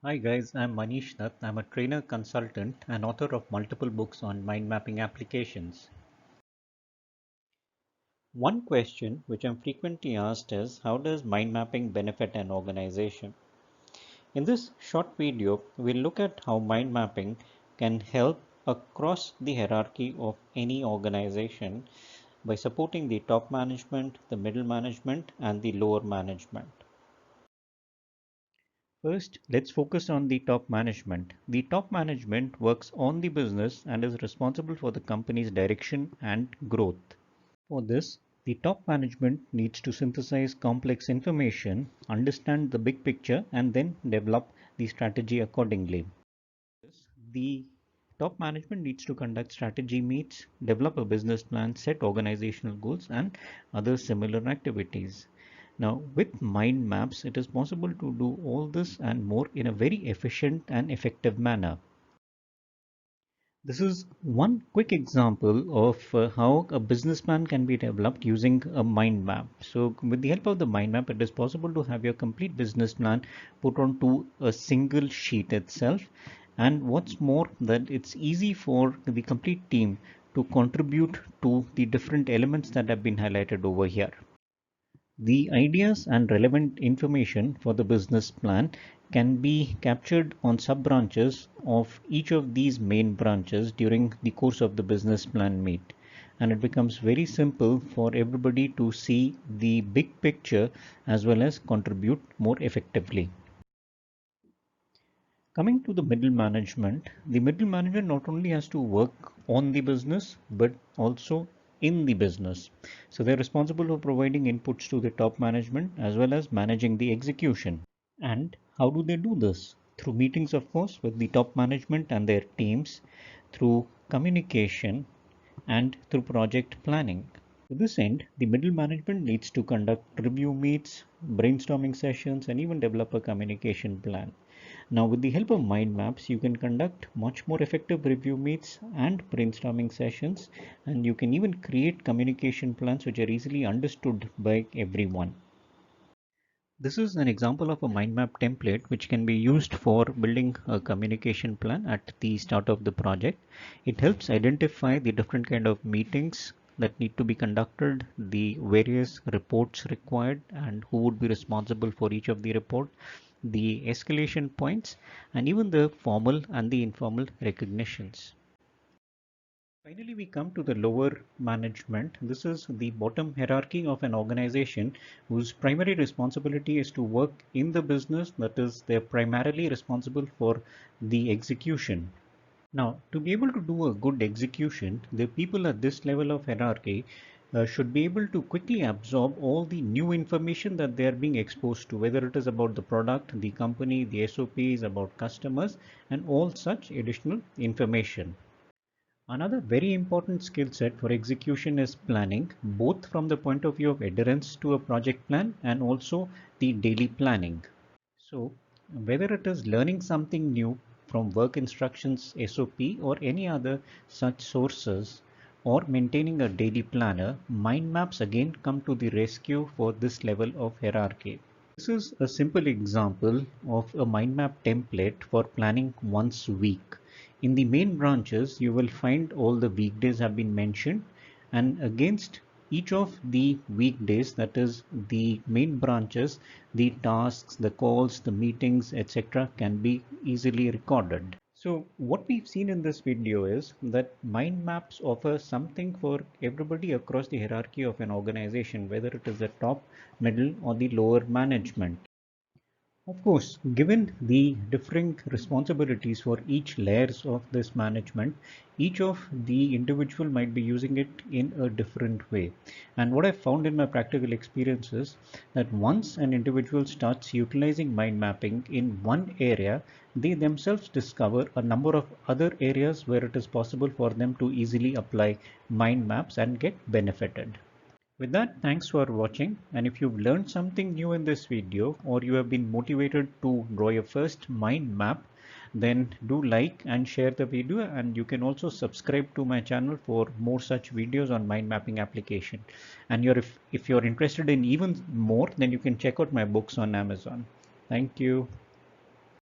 Hi guys, I'm Manish Nath. I'm a trainer consultant and author of multiple books on mind mapping applications. One question which I'm frequently asked is, how does mind mapping benefit an organization? In this short video, we'll look at how mind mapping can help across the hierarchy of any organization by supporting the top management, the middle management, and the lower management. First, let's focus on the top management. The top management works on the business and is responsible for the company's direction and growth. For this, the top management needs to synthesize complex information, understand the big picture, and then develop the strategy accordingly. The top management needs to conduct strategy meets, develop a business plan, set organizational goals, and other similar activities. Now, with mind maps, it is possible to do all this and more in a very efficient and effective manner. This is one quick example of how a business plan can be developed using a mind map. So with the help of the mind map, it is possible to have your complete business plan put onto a single sheet itself. And what's more, that it's easy for the complete team to contribute to the different elements that have been highlighted over here. The ideas and relevant information for the business plan can be captured on sub-branches of each of these main branches during the course of the business plan meet. And it becomes very simple for everybody to see the big picture as well as contribute more effectively. Coming to the middle management not only has to work on the business but also in the business. So they're responsible for providing inputs to the top management as well as managing the execution. And how do they do this? Through meetings, of course, with the top management and their teams, through communication, and through project planning. To this end, the middle management needs to conduct review meets, brainstorming sessions, and even develop a communication plan. Now, with the help of mind maps, you can conduct much more effective review meets and brainstorming sessions, and you can even create communication plans which are easily understood by everyone. This is an example of a mind map template which can be used for building a communication plan at the start of the project. It helps identify the different kind of meetings that need to be conducted, the various reports required, and who would be responsible for each of the report, the escalation points, and even the formal and the informal recognitions. Finally, we come to the lower management. This is the bottom hierarchy of an organization whose primary responsibility is to work in the business. That is, they're primarily responsible for the execution. Now, to be able to do a good execution, the people at this level of hierarchy should be able to quickly absorb all the new information that they are being exposed to, whether it is about the product, the company, the SOPs, about customers, and all such additional information. Another very important skill set for execution is planning, both from the point of view of adherence to a project plan and also the daily planning. So, whether it is learning something new from work instructions, SOP, or any other such sources, or maintaining a daily planner, mind maps again come to the rescue for this level of hierarchy. This is a simple example of a mind map template for planning once a week. In the main branches, you will find all the weekdays have been mentioned, and against each of the weekdays, that is the main branches, the tasks, the calls, the meetings, etc. can be easily recorded. So what we've seen in this video is that mind maps offer something for everybody across the hierarchy of an organization, whether it is the top, middle, or the lower management. Of course, given the differing responsibilities for each layers of this management, each of the individual might be using it in a different way. And what I found in my practical experience is that once an individual starts utilizing mind mapping in one area, they themselves discover a number of other areas where it is possible for them to easily apply mind maps and get benefited. With that, thanks for watching, and if you've learned something new in this video or you have been motivated to draw your first mind map, then do like and share the video, and you can also subscribe to my channel for more such videos on mind mapping application. And if you're interested in even more, then you can check out my books on Amazon. Thank you.